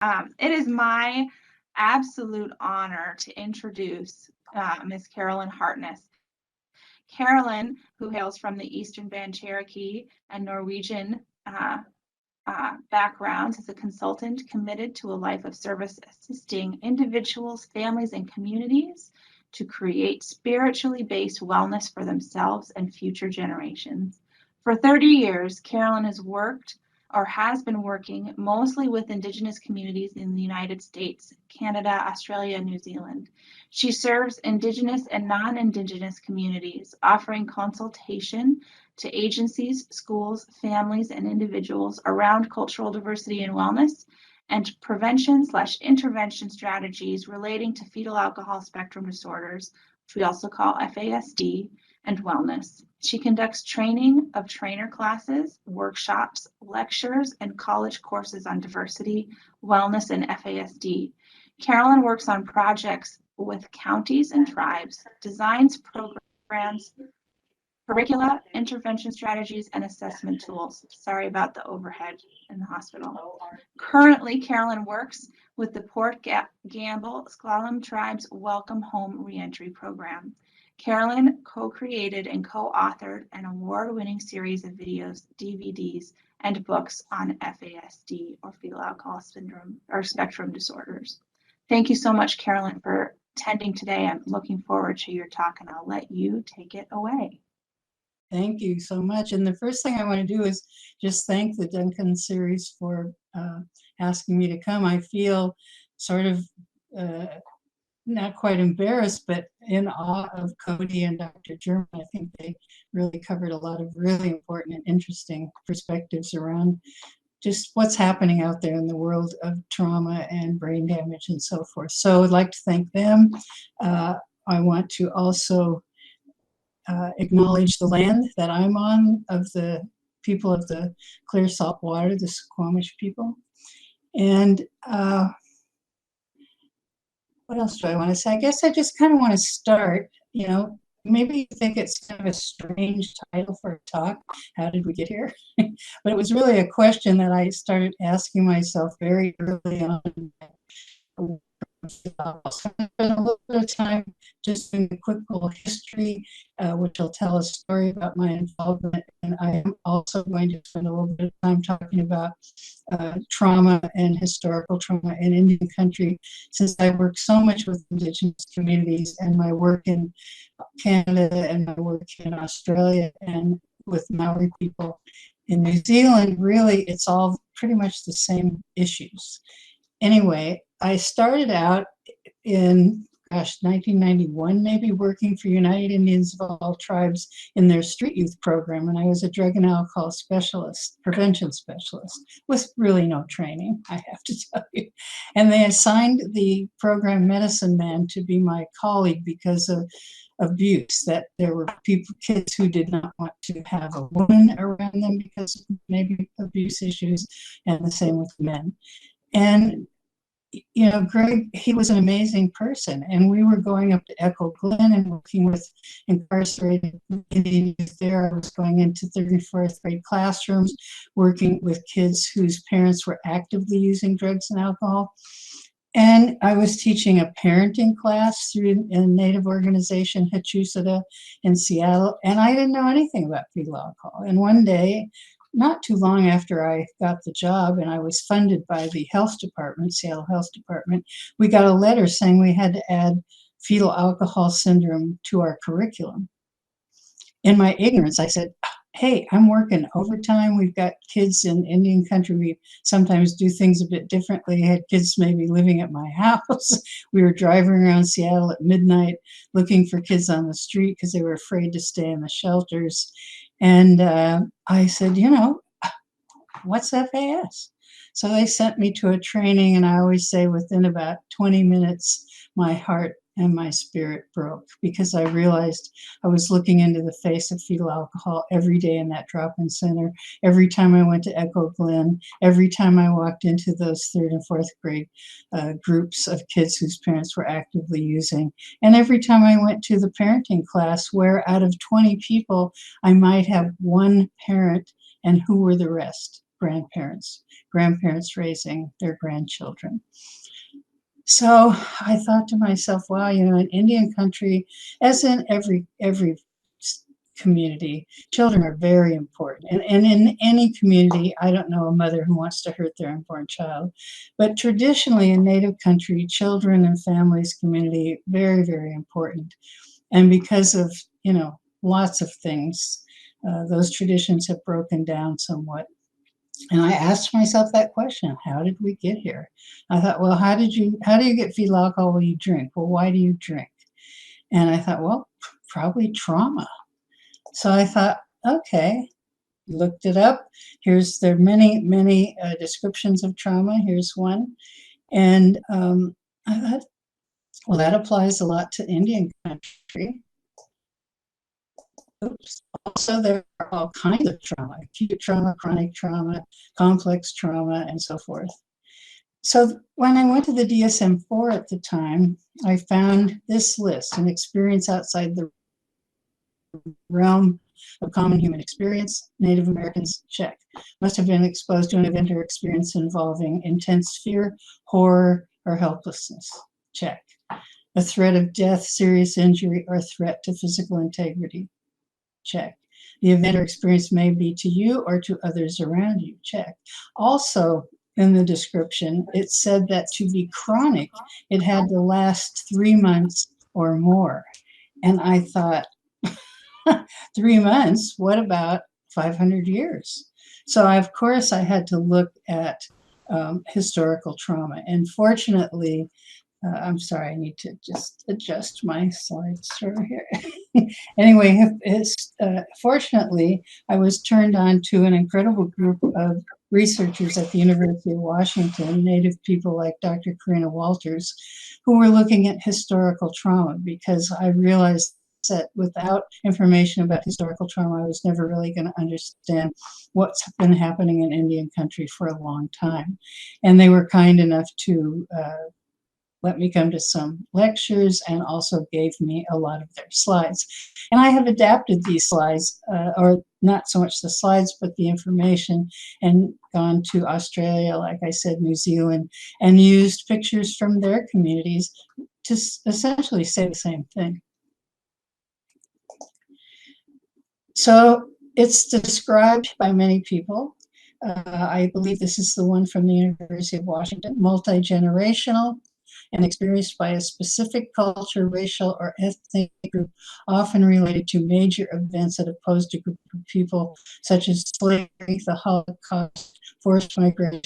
It is my absolute honor to introduce Ms. Carolyn Hartness. Carolyn, who hails from the Eastern Band Cherokee and Norwegian backgrounds, is a consultant committed to a life of service, assisting individuals, families, and communities to create spiritually based wellness for themselves and future generations. For 30 years, Carolyn has been working mostly with Indigenous communities in the United States, Canada, Australia, and New Zealand. She serves Indigenous and non-Indigenous communities, offering consultation to agencies, schools, families, and individuals around cultural diversity and wellness, and prevention/intervention strategies relating to fetal alcohol spectrum disorders, which we also call FASD, and wellness. She conducts training of trainer classes, workshops, lectures, and college courses on diversity, wellness, and FASD. Carolyn works on projects with counties and tribes, designs programs, curricula, intervention strategies, and assessment tools. Sorry about the overhead in the hospital. Currently, Carolyn works with the Port Gamble S'Klallam Tribe's Welcome Home Reentry Program. Carolyn co-created and co-authored an award-winning series of videos, DVDs, and books on FASD, or fetal alcohol syndrome or spectrum disorders. Thank you so much, Carolyn, for attending today. I'm looking forward to your talk, and I'll let you take it away. Thank you so much. And the first thing I want to do is just thank the Duncan series for asking me to come. I feel sort of not quite embarrassed, but in awe of Cody and Dr. German. I think they really covered a lot of really important and interesting perspectives around just what's happening out there in the world of trauma and brain damage and so forth. So I'd like to thank them. I want to also acknowledge the land that I'm on, of the people of the clear salt water, the Squamish people. And what else do I want to say? I guess I just kind of want to start, maybe you think it's kind of a strange title for a talk. How did we get here? But it was really a question that I started asking myself very early on. So I'm going to spend a little bit of time just doing a quick little history, which will tell a story about my involvement. And I am also going to spend a little bit of time talking about trauma and historical trauma in Indian country, since I work so much with Indigenous communities, and my work in Canada and my work in Australia and with Maori people in New Zealand. Really, it's all pretty much the same issues. Anyway, I started out in, 1991, maybe, working for United Indians of All Tribes in their street youth program. And I was a drug and alcohol specialist, prevention specialist, with really no training, I have to tell you. And they assigned the program medicine man to be my colleague because of abuse, that there were kids who did not want to have a woman around them because of maybe abuse issues, and the same with men. And Greg, he was an amazing person, and we were going up to Echo Glen and working with incarcerated Indian youth there. I was going into 3rd and 4th grade classrooms, working with kids whose parents were actively using drugs and alcohol. And I was teaching a parenting class through a Native organization, Hachusada, in Seattle, and I didn't know anything about fetal alcohol. And one day, not too long after I got the job, and I was funded by the health department, Seattle Health Department, we got a letter saying we had to add fetal alcohol syndrome to our curriculum. In my ignorance, I said, hey, I'm working overtime. We've got kids in Indian country. We sometimes do things a bit differently. I had kids maybe living at my house. We were driving around Seattle at midnight looking for kids on the street because they were afraid to stay in the shelters. And I said, what's FAS? So they sent me to a training, and I always say within about 20 minutes, my heart and my spirit broke, because I realized I was looking into the face of fetal alcohol every day in that drop-in center. Every time I went to Echo Glen, every time I walked into those 3rd and 4th grade groups of kids whose parents were actively using, and every time I went to the parenting class, where out of 20 people, I might have one parent, and who were the rest? grandparents raising their grandchildren. So I thought to myself, wow, in Indian country, as in every community, children are very important. And in any community, I don't know a mother who wants to hurt their unborn child. But traditionally in Native country, children and families, community, very, very important. And because of, lots of things, those traditions have broken down somewhat. And I asked myself that question, how did we get here? I thought, well, how do you get fetal alcohol when you drink? Well, why do you drink? And I thought, well, probably trauma. So I thought, okay, looked it up. There are many, many descriptions of trauma. Here's one. And I thought, well, that applies a lot to Indian country. Oops. Also, there are all kinds of trauma, acute trauma, chronic trauma, complex trauma, and so forth. So when I went to the DSM-4 at the time, I found this list: an experience outside the realm of common human experience. Native Americans, check. Must have been exposed to an event or experience involving intense fear, horror, or helplessness, check. A threat of death, serious injury, or threat to physical integrity, check. The event or experience may be to you or to others around you, check. Also, in the description, it said that to be chronic, it had to last 3 months or more. And I thought, 3 months, what about 500 years? So of course I had to look at historical trauma. And fortunately, I'm sorry, I need to just adjust my slides over here. Anyway, fortunately, I was turned on to an incredible group of researchers at the University of Washington, Native people like Dr. Karina Walters, who were looking at historical trauma, because I realized that without information about historical trauma, I was never really going to understand what's been happening in Indian country for a long time. And they were kind enough to let me come to some lectures and also gave me a lot of their slides. And I have adapted these slides, or not so much the slides, but the information, and gone to Australia, like I said, New Zealand, and used pictures from their communities to essentially say the same thing. So it's described by many people. I believe this is the one from the University of Washington, multi-generational and experienced by a specific culture, racial, or ethnic group, often related to major events that opposed a group of people, such as slavery, the Holocaust, forced migration,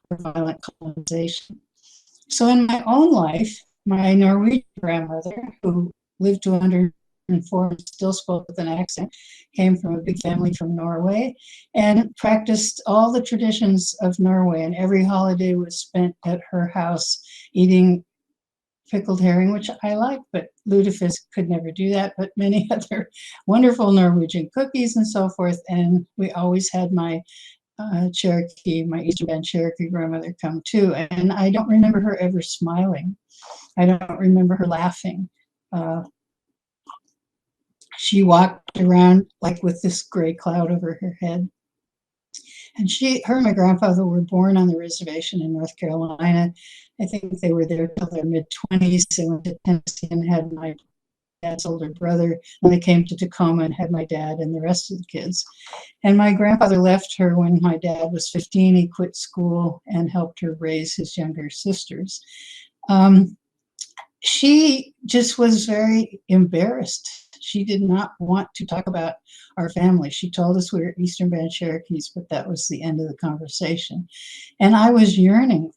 or violent colonization. So in my own life, my Norwegian grandmother, who lived to 104 and still spoke with an accent, came from a big family from Norway, and practiced all the traditions of Norway, and every holiday was spent at her house eating pickled herring, which I like, but lutefisk could never do that, but many other wonderful Norwegian cookies and so forth. And we always had my Cherokee, my Eastern Band Cherokee grandmother come too. And I don't remember her ever smiling. I don't remember her laughing. She walked around like with this gray cloud over her head. And her and my grandfather were born on the reservation in North Carolina. I think they were there till their mid-20s. They went to Tennessee and had my dad's older brother. And they came to Tacoma and had my dad and the rest of the kids. And my grandfather left her when my dad was 15. He quit school and helped her raise his younger sisters. She just was very embarrassed. She did not want to talk about our family. She told us we were Eastern Band Cherokees, but that was the end of the conversation. And I was yearning,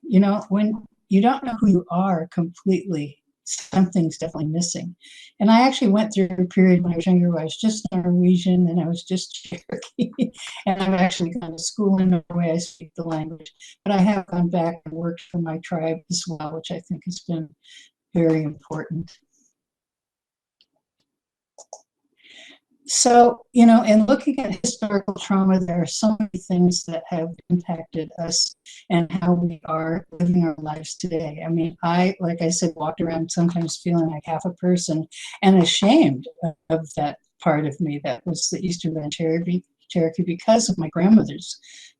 when you don't know who you are completely, something's definitely missing. And I actually went through a period when I was younger where I was just Norwegian and I was just Cherokee. And I've actually gone to school in Norway. I speak the language, but I have gone back and worked for my tribe as well, which I think has been very important. So, in looking at historical trauma, there are so many things that have impacted us and how we are living our lives today. I mean, like I said, walked around sometimes feeling like half a person and ashamed of that part of me that was the Eastern Band Cherokee because of my grandmother's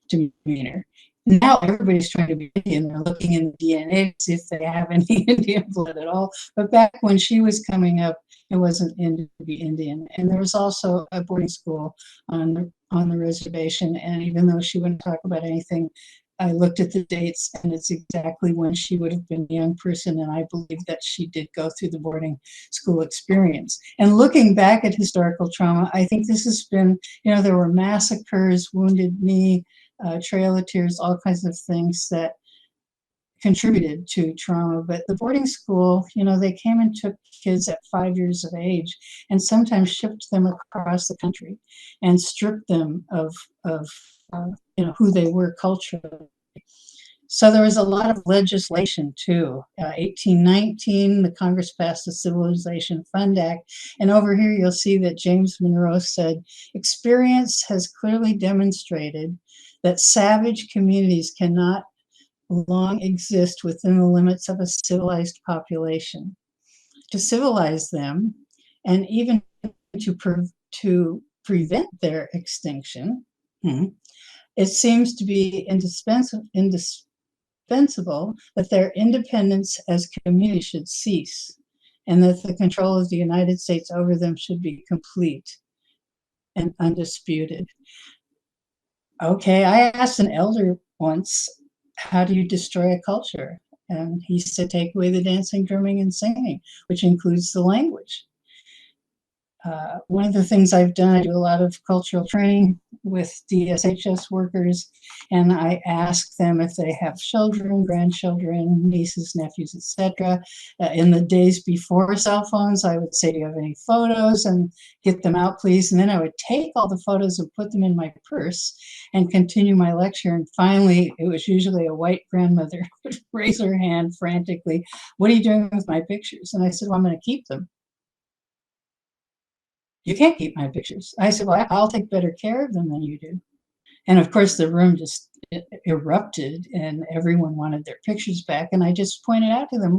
demeanor. Now everybody's trying to be Indian. They're looking in the DNA to see if they have any Indian blood at all. But back when she was coming up, it wasn't in to be Indian. And there was also a boarding school on the reservation. And even though she wouldn't talk about anything, I looked at the dates, and it's exactly when she would have been a young person. And I believe that she did go through the boarding school experience. And looking back at historical trauma, I think this has been, there were massacres, Wounded Knee, Trail of Tears, all kinds of things that contributed to trauma. But the boarding school, they came and took kids at 5 years of age and sometimes shipped them across the country and stripped them of who they were culturally. So there was a lot of legislation too. 1819, the Congress passed the Civilization Fund Act. And over here, you'll see that James Monroe said, experience has clearly demonstrated that savage communities cannot long exist within the limits of a civilized population. To civilize them, and even to prevent their extinction, it seems to be indispensable that their independence as community should cease, and that the control of the United States over them should be complete and undisputed. Okay, I asked an elder once, how do you destroy a culture? And he said, take away the dancing, drumming, and singing, which includes the language. One of the things I've done, I do a lot of cultural training with DSHS workers, and I ask them if they have children, grandchildren, nieces, nephews, etc. In the days before cell phones, I would say, do you have any photos? And get them out, please. And then I would take all the photos and put them in my purse and continue my lecture. And finally, it was usually a white grandmother who would raise her hand frantically, what are you doing with my pictures? And I said, well, I'm going to keep them. You can't keep my pictures. I said, well, I'll take better care of them than you do. And of course, the room just erupted and everyone wanted their pictures back. And I just pointed out to them,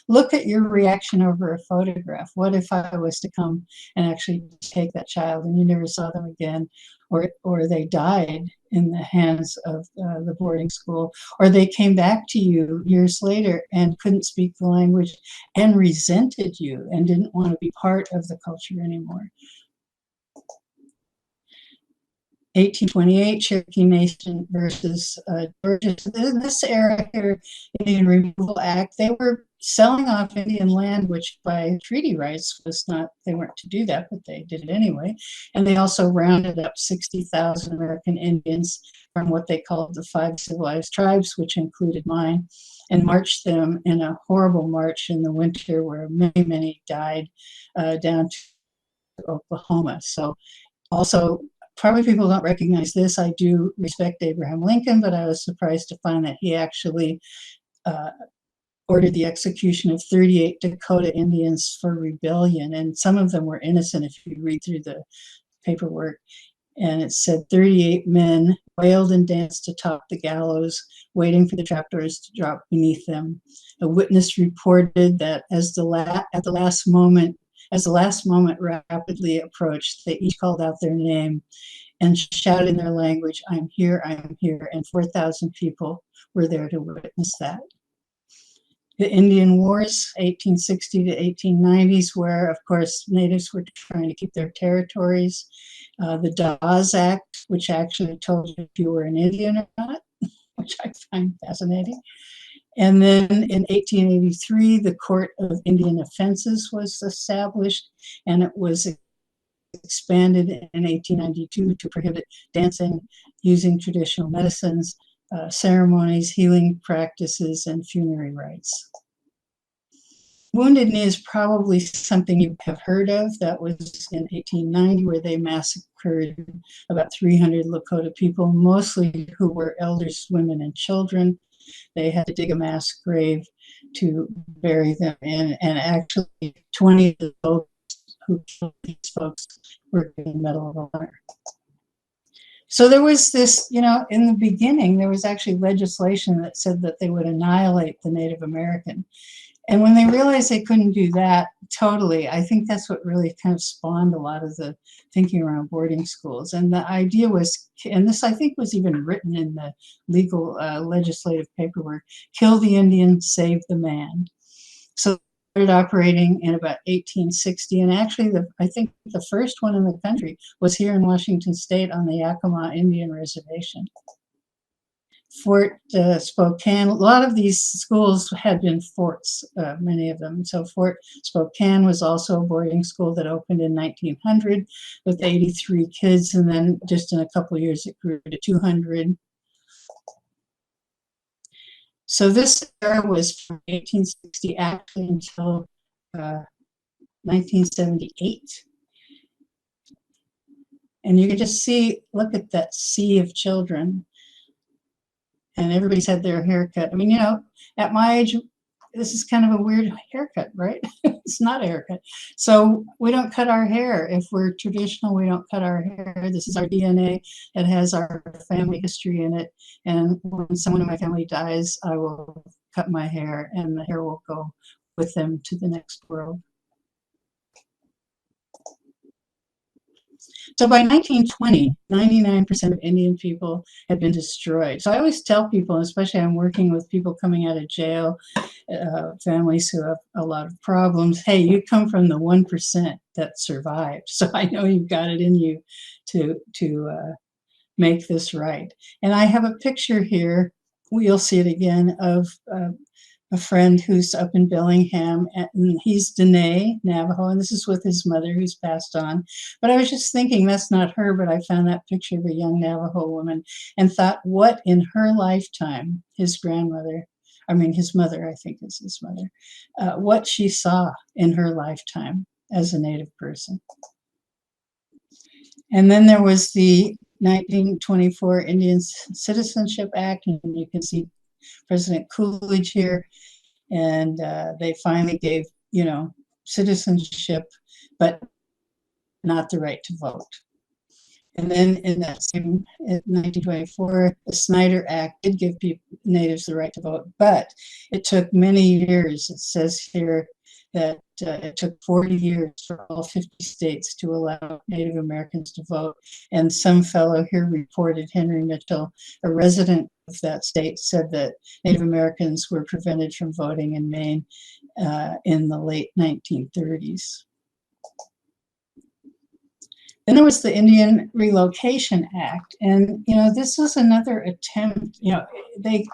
look at your reaction over a photograph. What if I was to come and actually take that child and you never saw them again, or they died in the hands of the boarding school, or they came back to you years later and couldn't speak the language and resented you and didn't want to be part of the culture anymore. 1828, Cherokee Nation versus Georgia. In this era here, Indian Removal Act, they were selling off Indian land, which by treaty rights was not, they weren't to do that, but they did it anyway. And they also rounded up 60,000 American Indians from what they called the 5 civilized tribes, which included mine, and marched them in a horrible march in the winter where many, many died down to Oklahoma. So also, probably people don't recognize this. I do respect Abraham Lincoln, but I was surprised to find that he actually ordered the execution of 38 Dakota Indians for rebellion. And some of them were innocent if you read through the paperwork. And it said 38 men wailed and danced atop the gallows, waiting for the trapdoors to drop beneath them. A witness reported that as the last moment rapidly approached, they each called out their name and shouted in their language, I'm here, and 4,000 people were there to witness that. The Indian Wars, 1860 to 1890s, where, of course, natives were trying to keep their territories. The Dawes Act, which actually told you if you were an Indian or not, which I find fascinating. And then in 1883, the Court of Indian Offenses was established, and it was expanded in 1892 to prohibit dancing, using traditional medicines, ceremonies, healing practices, and funerary rites. Wounded Knee is probably something you have heard of. That was in 1890, where they massacred about 300 Lakota people, mostly who were elders, women, and children. They had to dig a mass grave to bury them in, and actually 20 of the folks who killed these folks were given Medal of Honor. So there was this, in the beginning, there was actually legislation that said that they would annihilate the Native American. And when they realized they couldn't do that totally, I think that's what really kind of spawned a lot of the thinking around boarding schools. And the idea was, and this I think was even written in the legal legislative paperwork, kill the Indian, save the man. So started operating in about 1860, and actually I think the first one in the country was here in Washington State on the Yakima Indian Reservation. Fort Spokane, a lot of these schools had been forts, many of them. So Fort Spokane was also a boarding school that opened in 1900 with 83 kids, and then just in a couple of years it grew to 200. So this era was from 1860 actually until 1978. And you can just see, look at that sea of children. And everybody's had their haircut. I mean, you know, at my age, this is kind of a weird haircut, right? It's not a haircut. So we don't cut our hair. If we're traditional, we don't cut our hair. This is our DNA. It has our family history in it. And when someone in my family dies, I will cut my hair and the hair will go with them to the next world. So by 1920, 99% of Indian people had been destroyed. So I always tell people, especially I'm working with people coming out of jail, families who have a lot of problems, hey, you come from the 1% that survived. So I know you've got it in you to make this right. And I have a picture here, you'll see it again, of a friend who's up in Bellingham, and he's Dene Navajo, and this is with his mother who's passed on. But I was just thinking, that's not her, but I found that picture of a young Navajo woman and thought what in her lifetime, his grandmother, I mean, his mother, I think is his mother, what she saw in her lifetime as a Native person. And then there was the 1924 Indian Citizenship Act, and you can see President Coolidge here, and they finally gave, you know, citizenship, but not the right to vote. And then in that same, in 1924, the Snyder Act did give natives the right to vote, but it took many years. It says here that it took 40 years for all 50 states to allow Native Americans to vote. And some fellow here reported, Henry Mitchell, a resident of that state, said that Native Americans were prevented from voting in Maine in the late 1930s. Then there was the Indian Relocation Act. And, you know, this was another attempt, you know, they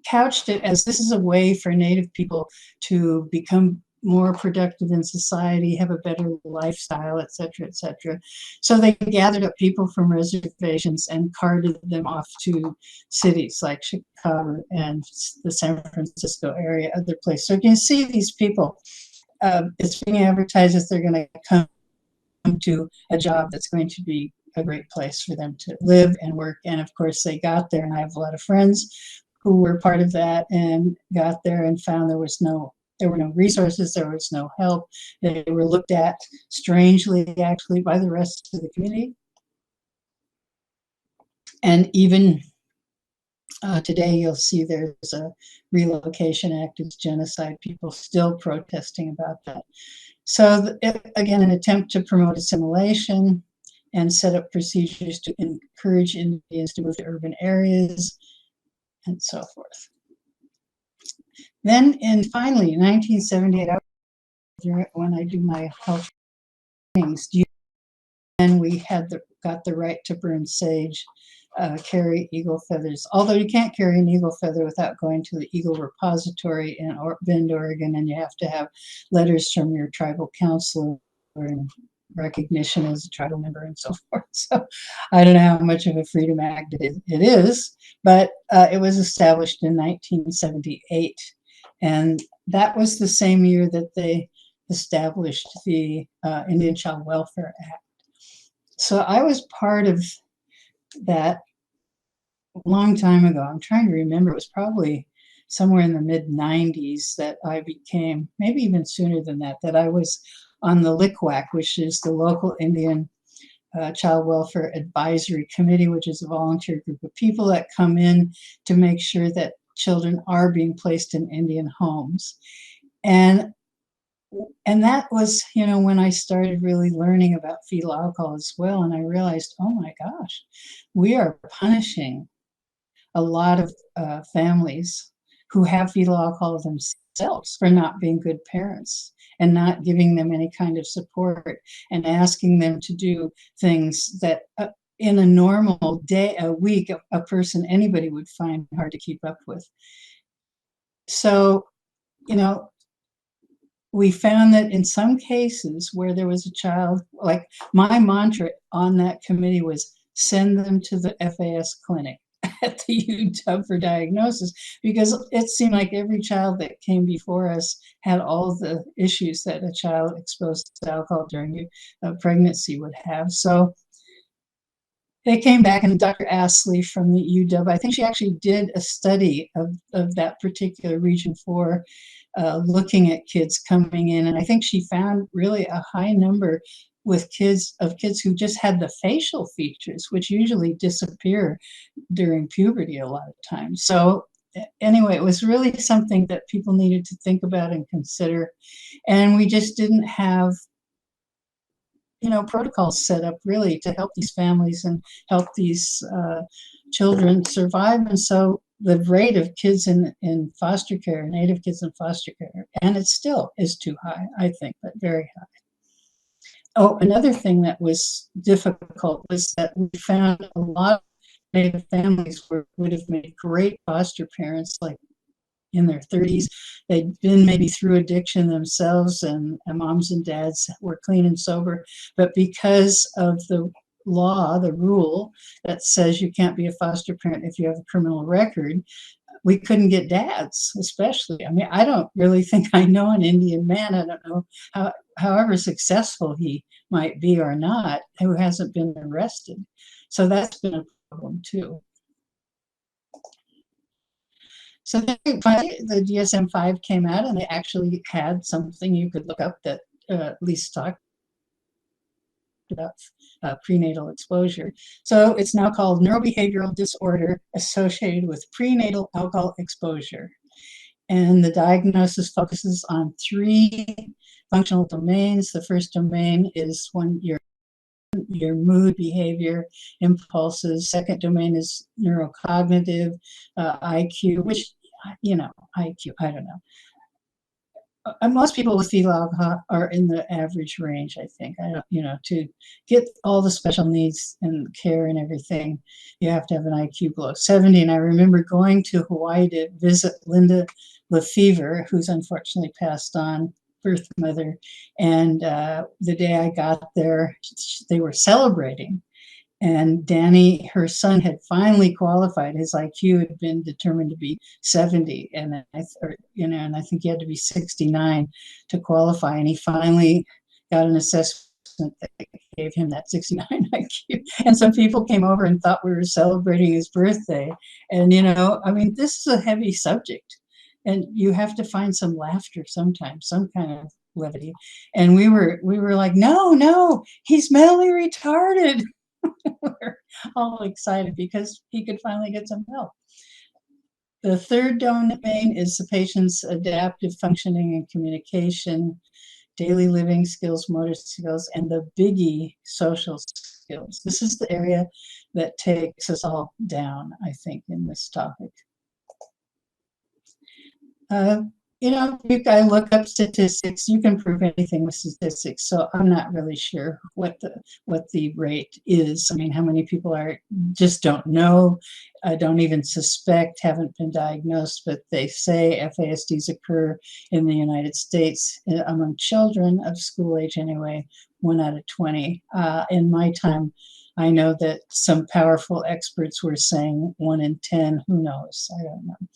couched it as this is a way for Native people to become more productive in society, have a better lifestyle, et cetera, et cetera. So they gathered up people from reservations and carted them off to cities like Chicago and the San Francisco area, other places. So you can see these people, it's being advertised as they're going to come to a job that's going to be a great place for them to live and work. And of course they got there, and I have a lot of friends who were part of that and got there and found there were no resources, there was no help. They were looked at strangely, actually, by the rest of the community. And even today, you'll see there's a Relocation Act, it's genocide, people still protesting about that. So again, an attempt to promote assimilation and set up procedures to encourage Indians to move to urban areas and so forth. Then finally, in 1978, when I do my health trainings, and we got the right to burn sage, carry eagle feathers. Although you can't carry an eagle feather without going to the Eagle Repository in Bend, Oregon, and you have to have letters from your tribal counselor and recognition as a tribal member and so forth. So I don't know how much of a freedom act it is, but it was established in 1978. And that was the same year that they established the Indian Child Welfare Act. So I was part of that a long time ago. I'm trying to remember, it was probably somewhere in the mid-90s that I became, maybe even sooner than that, that I was on the LICWAC, which is the Local Indian Child Welfare Advisory Committee, which is a volunteer group of people that come in to make sure that children are being placed in Indian homes. And that was, when I started really learning about fetal alcohol as well. And I realized, oh my gosh, we are punishing a lot of families who have fetal alcohol themselves for not being good parents and not giving them any kind of support and asking them to do things that in a normal day, a week, a person, anybody would find hard to keep up with. So, we found that in some cases where there was a child, like my mantra on that committee was send them to the FAS clinic at the UW for diagnosis, because it seemed like every child that came before us had all the issues that a child exposed to alcohol during a pregnancy would have. So they came back, and Dr. Astley from the UW, I think she actually did a study of that particular region for looking at kids coming in. And I think she found really a high number with kids who just had the facial features, which usually disappear during puberty a lot of times. So anyway, it was really something that people needed to think about and consider. And we just didn't have protocols set up really to help these families and help these children survive. And so the rate of kids in foster care, native kids in foster care, and it still is too high, I think, but very high. Oh, another thing that was difficult was that we found a lot of native families would have made great foster parents, like in their 30s. They'd been maybe through addiction themselves, and moms and dads were clean and sober. But because of the law, the rule that says you can't be a foster parent if you have a criminal record, we couldn't get dads, especially. I mean, I don't really think I know an Indian man, I don't know however successful he might be or not, who hasn't been arrested. So that's been a problem too. So then finally, the DSM-5 came out, and they actually had something you could look up that at least talked about prenatal exposure. So it's now called neurobehavioral disorder associated with prenatal alcohol exposure. And the diagnosis focuses on 3 functional domains. The first domain is your mood, behavior, impulses. Second domain is neurocognitive, IQ, which, IQ, I don't know. Most people with fetal alcohol are in the average range, I think. To get all the special needs and care and everything, you have to have an IQ below 70. And I remember going to Hawaii to visit Linda Lefevre, who's unfortunately passed on, birth mother. And the day I got there, they were celebrating. And Danny, her son, had finally qualified. His IQ had been determined to be 70, and I think he had to be 69 to qualify. And he finally got an assessment that gave him that 69 IQ. And some people came over and thought we were celebrating his birthday. And this is a heavy subject, and you have to find some laughter sometimes, some kind of levity. And we were like, no, he's mentally retarded. We're all excited because he could finally get some help. The third domain is the patient's adaptive functioning and communication, daily living skills, motor skills, and the biggie, social skills. This is the area that takes us all down, I think, in this topic. You can look up statistics. You can prove anything with statistics. So I'm not really sure what the rate is. I mean, how many people just don't know, don't even suspect, haven't been diagnosed, but they say FASDs occur in the United States among children of school age anyway, 1 out of 20. In my time, I know that some powerful experts were saying 1 in 10. Who knows? I don't know.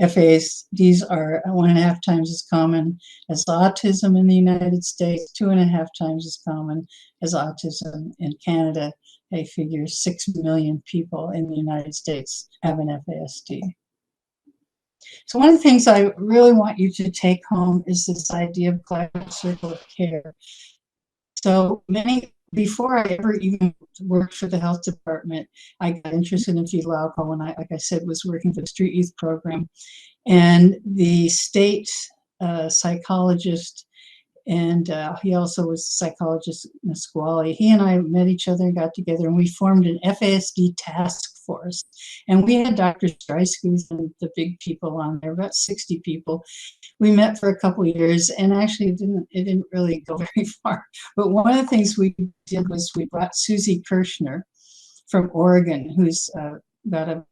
FASDs are 1.5 times as common as autism in the United States, 2.5 times as common as autism in Canada. They figure 6 million people in the United States have an FASD. So one of the things I really want you to take home is this idea of collaborative circle of care. So many before I ever even worked for the health department, I got interested in fetal alcohol when I, like I said, was working for the street youth program. And the state psychologist, and he also was a psychologist in Nisqually. He and I met each other and got together, and we formed an FASD task force. And we had Dr. Streisky and the big people on there, about 60 people. We met for a couple of years, and actually it didn't really go very far. But one of the things we did was we brought Susie Kirschner from Oregon, who's got a,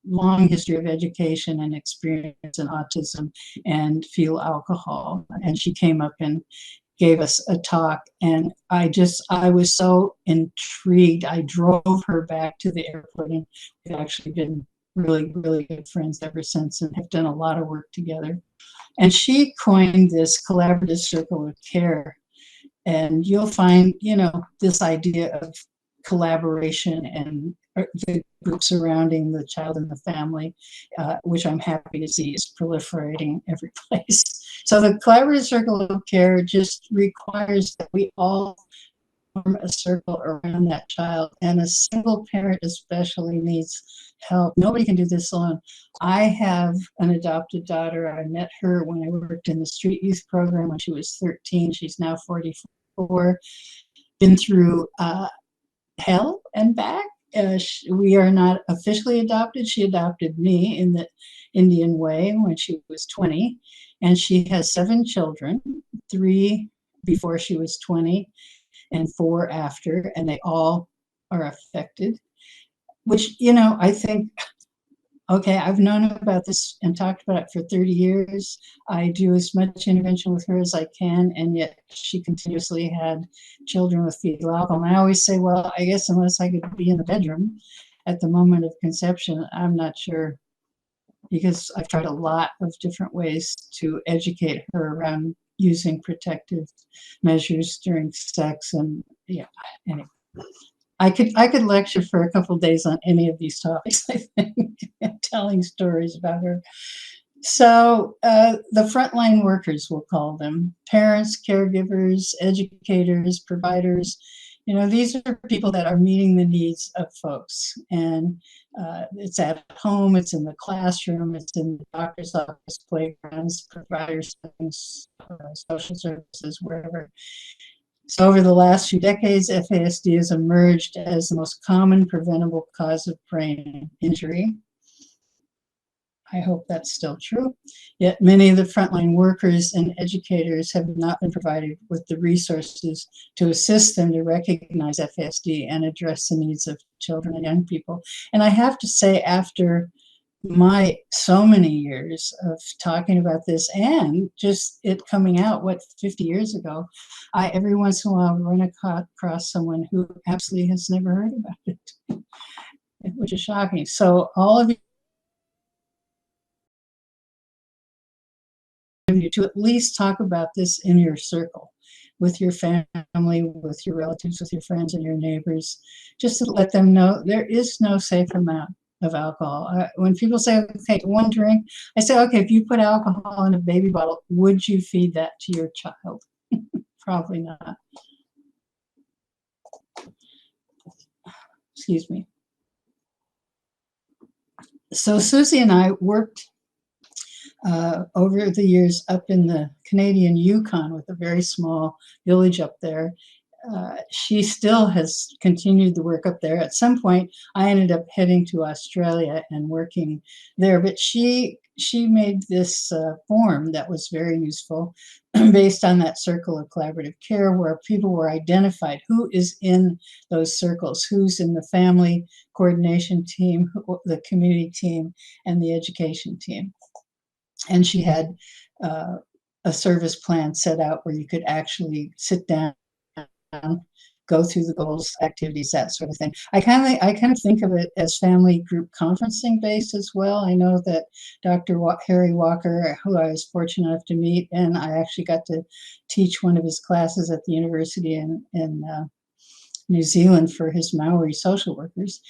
long history of education and experience in autism and fetal alcohol. And she came up and gave us a talk. And I was so intrigued. I drove her back to the airport, and we've actually been really, really good friends ever since and have done a lot of work together. And she coined this collaborative circle of care. And you'll find, this idea of collaboration and the group surrounding the child and the family, which I'm happy to see is proliferating every place. So the collaborative circle of care just requires that we all form a circle around that child, and a single parent especially needs help. Nobody can do this alone. I have an adopted daughter. I met her when I worked in the street youth program when she was 13. She's now 44. Been through hell and back. We are not officially adopted. She adopted me in the Indian way when she was 20, and she has 7 children, 3 before she was 20 and 4 after, and they all are affected, which, I think, okay, I've known about this and talked about it for 30 years. I do as much intervention with her as I can, and yet she continuously had children with fetal alcohol. And I always say, well, I guess unless I could be in the bedroom at the moment of conception, I'm not sure, because I've tried a lot of different ways to educate her around using protective measures during sex. And yeah, anyway. I could lecture for a couple of days on any of these topics, I think, telling stories about her. So the frontline workers, we'll call them, parents, caregivers, educators, providers, these are people that are meeting the needs of folks. And it's at home, it's in the classroom, it's in the doctor's office, playgrounds, providers, social services, wherever. So over the last few decades, FASD has emerged as the most common preventable cause of brain injury. I hope that's still true. Yet many of the frontline workers and educators have not been provided with the resources to assist them to recognize FASD and address the needs of children and young people. And I have to say, after my so many years of talking about this and just it coming out, 50 years ago, I every once in a while run across someone who absolutely has never heard about it, which is shocking. So all of you to at least talk about this in your circle, with your family, with your relatives, with your friends and your neighbors, just to let them know there is no safe amount of alcohol. When people say, okay, 1 drink, I say, okay, if you put alcohol in a baby bottle, would you feed that to your child? Probably not. Excuse me. So Susie and I worked over the years up in the Canadian Yukon with a very small village up there. She still has continued the work up there. At some point, I ended up heading to Australia and working there, but she made this form that was very useful based on that circle of collaborative care, where people were identified who is in those circles, who's in the family coordination team, the community team, and the education team. And she had a service plan set out where you could actually sit down, go through the goals, activities, that sort of thing. I kind of think of it as family group conferencing based as well. I know that Dr. Harry Walker, who I was fortunate enough to meet, and I actually got to teach one of his classes at the university in New Zealand for his Maori social workers.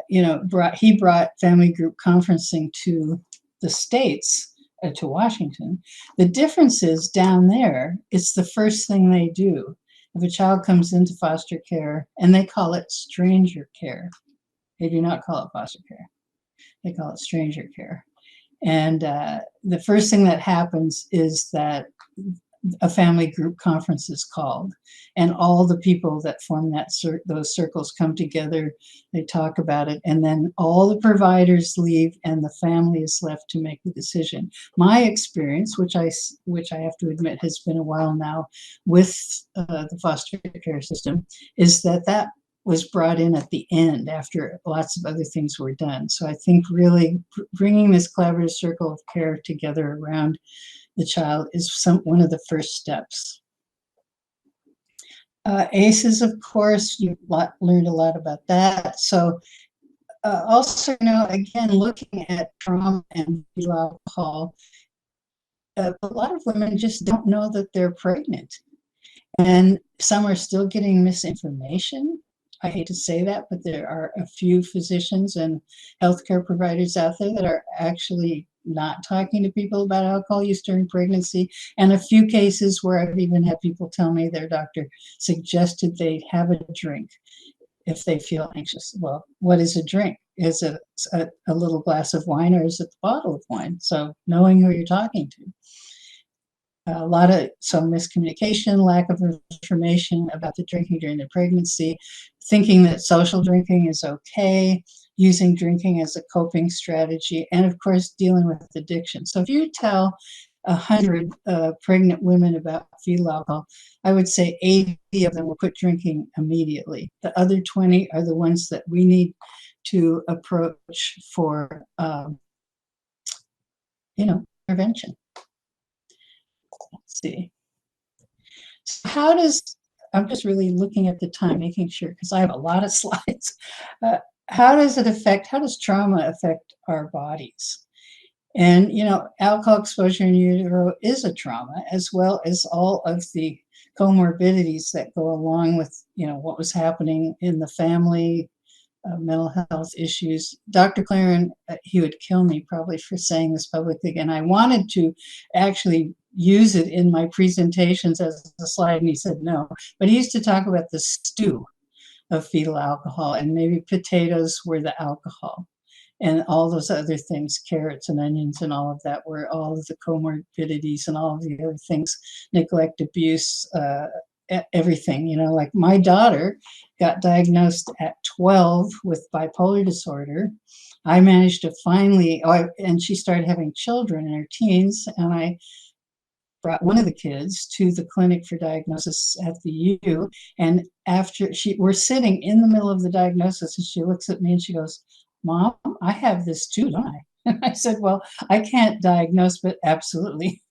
He brought family group conferencing to the States, to Washington. The difference is down there, it's the first thing they do. if a child comes into foster care, and they call it stranger care, they do not call it foster care. They call it stranger care. And the first thing that happens is that a family group conference is called, and all the people that form those circles come together. They talk about it, and then all the providers leave, and the family is left to make the decision. My experience, which I have to admit has been a while now with the foster care system, is that was brought in at the end after lots of other things were done. So I think really bringing this collaborative circle of care together around the child is one of the first steps. ACEs, of course, you learned a lot about that. So also, again, looking at trauma and fetal alcohol, a lot of women just don't know that they're pregnant. And some are still getting misinformation. I hate to say that, but there are a few physicians and healthcare providers out there that are actually not talking to people about alcohol use during pregnancy. And a few cases where I've even had people tell me their doctor suggested they have a drink if they feel anxious. Well, what is a drink? Is it a little glass of wine, or is it the bottle of wine? So knowing who you're talking to. A lot of some miscommunication, lack of information about the drinking during the pregnancy, thinking that social drinking is okay, using drinking as a coping strategy, and of course, dealing with addiction. So if you tell 100 pregnant women about fetal alcohol, I would say 80 of them will quit drinking immediately. The other 20 are the ones that we need to approach for, prevention. Let's see. So I'm just really looking at the time, making sure, because I have a lot of slides. How does trauma affect our bodies? And, alcohol exposure in utero is a trauma, as well as all of the comorbidities that go along with, what was happening in the family, mental health issues. Dr. Claren, he would kill me probably for saying this publicly, and I wanted to actually use it in my presentations as a slide, and he said no. But he used to talk about the stew of fetal alcohol, and maybe potatoes were the alcohol, and all those other things, carrots and onions and all of that, were all of the comorbidities and all of the other things, neglect, abuse, everything. Like my daughter got diagnosed at 12 with bipolar disorder. I managed to finally, and she started having children in her teens, and I brought one of the kids to the clinic for diagnosis at the U. And after we're sitting in the middle of the diagnosis, and she looks at me and she goes, "Mom, I have this too, don't I?" And I said, "Well, I can't diagnose, but absolutely."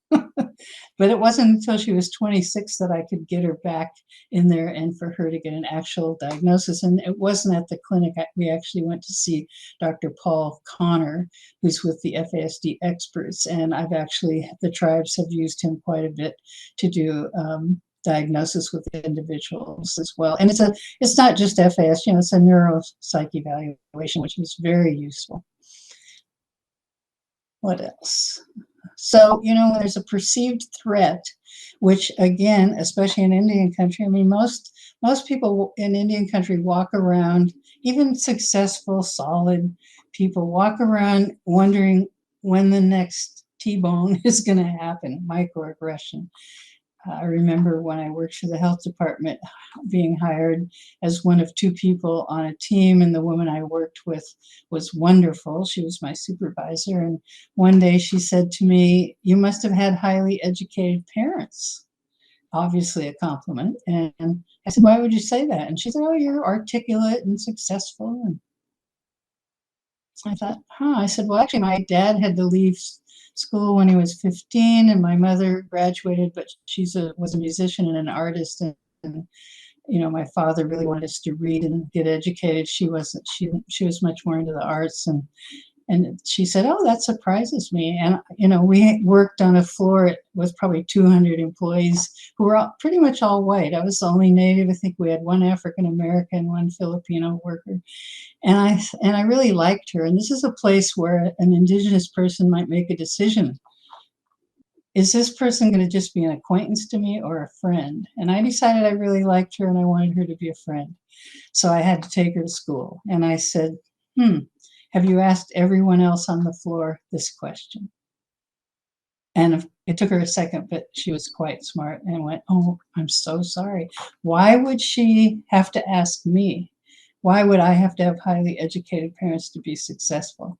But it wasn't until she was 26 that I could get her back in there and for her to get an actual diagnosis. And it wasn't at the clinic. We actually went to see Dr. Paul Connor, who's with the FASD experts. And the tribes have used him quite a bit to do diagnosis with individuals as well. And it's not just FAS, it's a neuropsych evaluation, which is very useful. What else? So, when there's a perceived threat, which again, especially in Indian country, most people in Indian country walk around, even successful, solid people walk around wondering when the next T-bone is going to happen, microaggression. I remember when I worked for the health department, being hired as one of two people on a team, and the woman I worked with was wonderful. She was my supervisor, and one day she said to me, "You must have had highly educated parents." Obviously a compliment. And I said, "Why would you say that?" And she said, "Oh, you're articulate and successful." And I thought, I said, "Well, actually, my dad had to leave school when he was 15, and my mother graduated, but she was a musician and an artist, and my father really wanted us to read and get educated. She wasn't. She was much more into the arts." And she said, "Oh, that surprises me." And we worked on a floor with probably 200 employees who were pretty much all white. I was the only Native. I think we had one African American, one Filipino worker. And I really liked her. And this is a place where an Indigenous person might make a decision is this person going to just be an acquaintance to me or a friend? And I decided I really liked her and I wanted her to be a friend. So I had to take her to school. And I said, have you asked everyone else on the floor this question? And it took her a second, but she was quite smart and went, oh, I'm so sorry. Why would she have to ask me? Why would I have to have highly educated parents to be successful?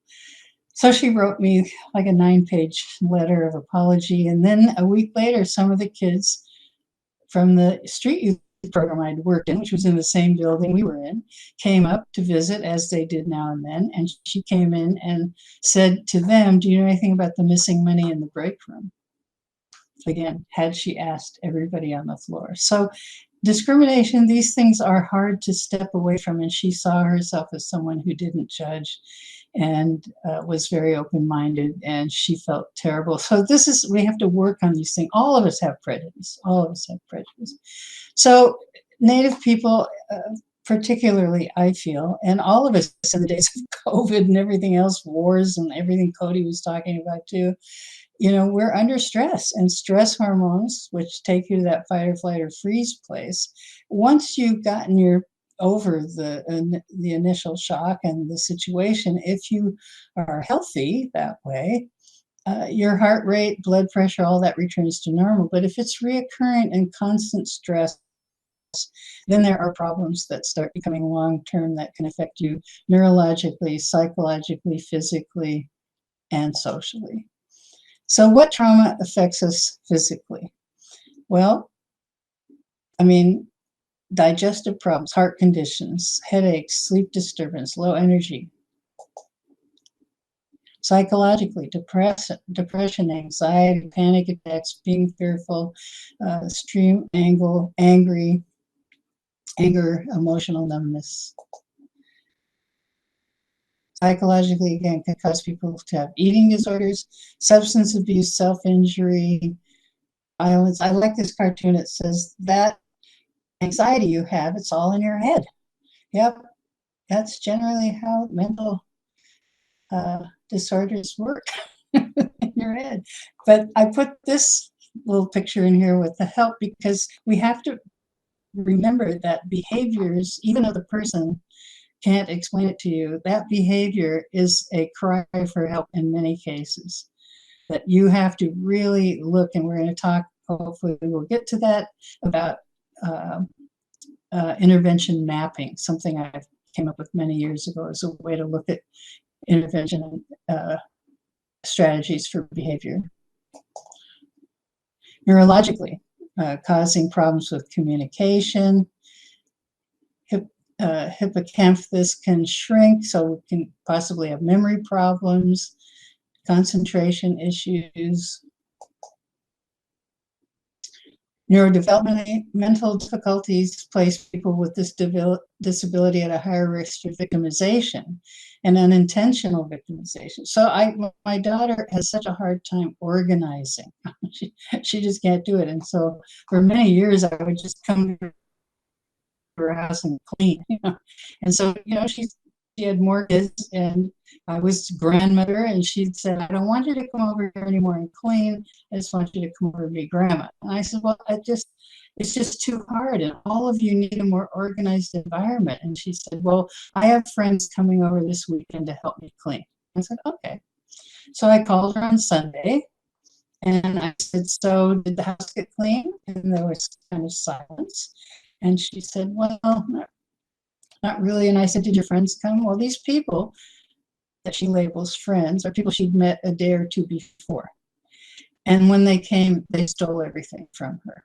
So she wrote me like a 9-page letter of apology. And then a week later, some of the kids from the street youth program I'd worked in, which was in the same building we were in, came up to visit, as they did now and then. And she came in and said to them, do you know anything about the missing money in the break room? Again, had she asked everybody on the floor. So discrimination, these things are hard to step away from. And she saw herself as someone who didn't judge and was very open-minded, and she felt terrible. So we have to work on these things. All of us have prejudice. All of us have prejudice. So Native people, particularly, I feel, and all of us in the days of COVID and everything else, wars and everything Cody was talking about too, we're under stress, and stress hormones, which take you to that fight or flight or freeze place. Once you've gotten over the initial shock and the situation, if you are healthy that way, your heart rate, blood pressure, all that returns to normal. But if it's reoccurring and constant stress, then there are problems that start becoming long-term that can affect you neurologically, psychologically, physically, and socially. So what trauma affects us physically? Well, digestive problems, heart conditions, headaches, sleep disturbance, low energy. Psychologically, depression, anxiety, panic attacks, being fearful, extreme anger, emotional numbness. Psychologically, again, can cause people to have eating disorders, substance abuse, self-injury, violence. I like this cartoon. It says that anxiety you have, it's all in your head. Yep, that's generally how mental disorders work in your head. But I put this little picture in here with the help because we have to remember that behaviors, even though the person can't explain it to you, that behavior is a cry for help in many cases. That you have to really look, and we're going to talk, hopefully we'll get to that, about intervention mapping, something I came up with many years ago as a way to look at intervention strategies for behavior. Neurologically, causing problems with communication. Hippocampus can shrink, so we can possibly have memory problems, concentration issues. Neurodevelopmental difficulties place people with this disability at a higher risk of victimization and unintentional victimization. So my daughter has such a hard time organizing. She just can't do it. And so for many years, I would just come to her house and clean. And so, she had more kids, and I was grandmother, and she said, I don't want you to come over here anymore and clean. I just want you to come over and be grandma. And I said, well, it's just too hard, and all of you need a more organized environment. And she said, well, I have friends coming over this weekend to help me clean. I said, okay. So I called her on Sunday, and I said, so did the house get clean? And there was kind of silence. And she said, well, not really. And I said, did your friends come? Well, these people that she labels friends are people she'd met a day or two before. And when they came, they stole everything from her.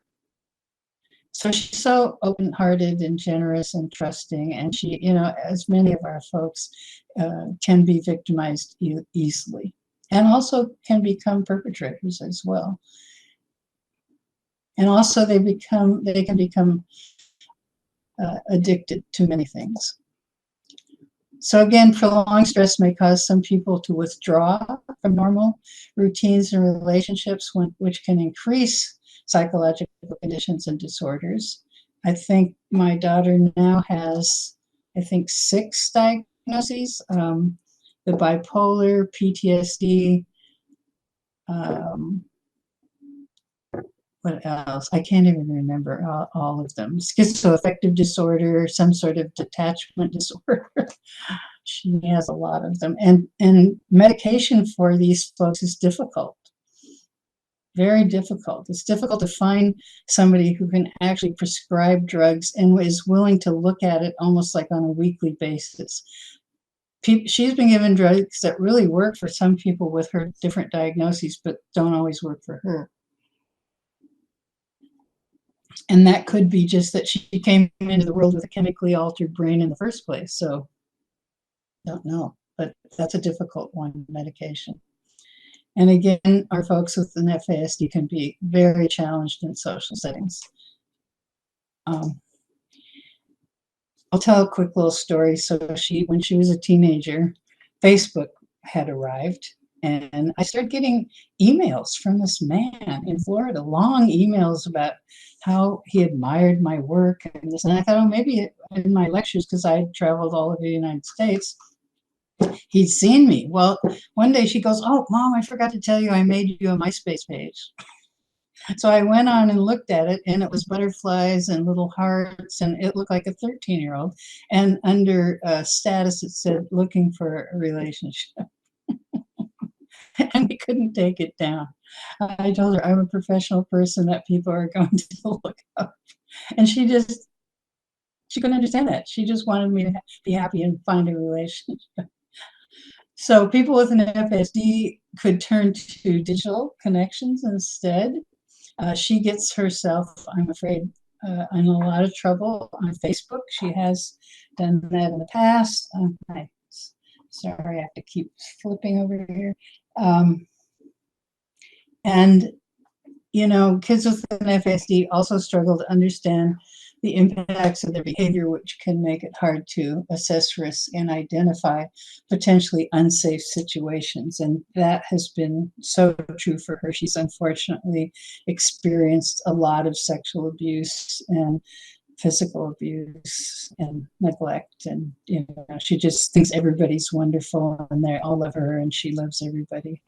So she's so open-hearted and generous and trusting. And she, as many of our folks, can be victimized easily, and also can become perpetrators as well. And also they can become addicted to many things. So again, prolonged stress may cause some people to withdraw from normal routines and relationships, which can increase psychological conditions and disorders. I think my daughter now has, 6 diagnoses, the bipolar, PTSD, what else? I can't even remember all of them. Schizoaffective disorder, some sort of detachment disorder. She has a lot of them. And medication for these folks is difficult, very difficult. It's difficult to find somebody who can actually prescribe drugs and is willing to look at it almost like on a weekly basis. She's been given drugs that really work for some people with her different diagnoses, but don't always work for her. And that could be just that she came into the world with a chemically altered brain in the first place. So, don't know, but that's a difficult one, medication. And again, our folks with an FASD can be very challenged in social settings. I'll tell a quick little story. So when she was a teenager, Facebook had arrived, and I started getting emails from this man in Florida, long emails about how he admired my work and this. And I thought, oh, maybe in my lectures, because I had traveled all over the United States, he'd seen me. Well, one day she goes, oh, Mom, I forgot to tell you I made you a MySpace page. So I went on and looked at it, and it was butterflies and little hearts, and it looked like a 13-year-old. And under status, it said, looking for a relationship. And we couldn't take it down. I told her I'm a professional person that people are going to look up. And she couldn't understand that. She just wanted me to be happy and find a relationship. So people with an FSD could turn to digital connections instead. She gets herself, I'm afraid, in a lot of trouble on Facebook. She has done that in the past. Sorry, I have to keep flipping over here. And, you know, kids with an FSD also struggle to understand the impacts of their behavior, which can make it hard to assess risk and identify potentially unsafe situations. And that has been so true for her. She's unfortunately experienced a lot of sexual abuse and physical abuse and neglect. And, you know, she just thinks everybody's wonderful and they all love her and she loves everybody.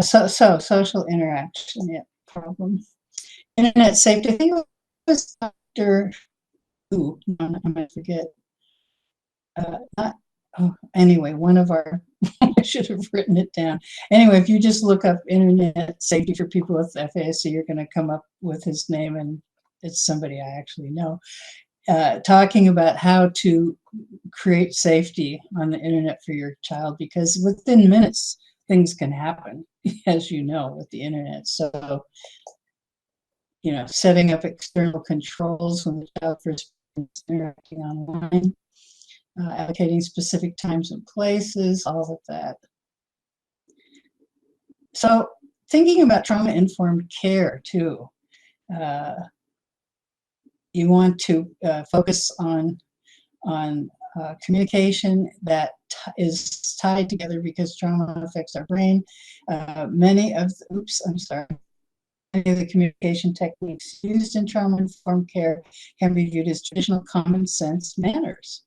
So social interaction, yeah, problem. Internet safety. I think it was Dr. Ooh, no, I might forget. Anyway, one of our, I should have written it down. Anyway, if you just look up internet safety for people with FASD, you're going to come up with his name, and it's somebody I actually know, talking about how to create safety on the internet for your child, because within minutes, things can happen, as you know, with the internet. So, you know, setting up external controls when the child first is interacting online, allocating specific times and places, all of that. So thinking about trauma-informed care too. You want to focus on communication that is tied together, because trauma affects our brain. Many of the communication techniques used in trauma-informed care can be viewed as traditional common sense manners.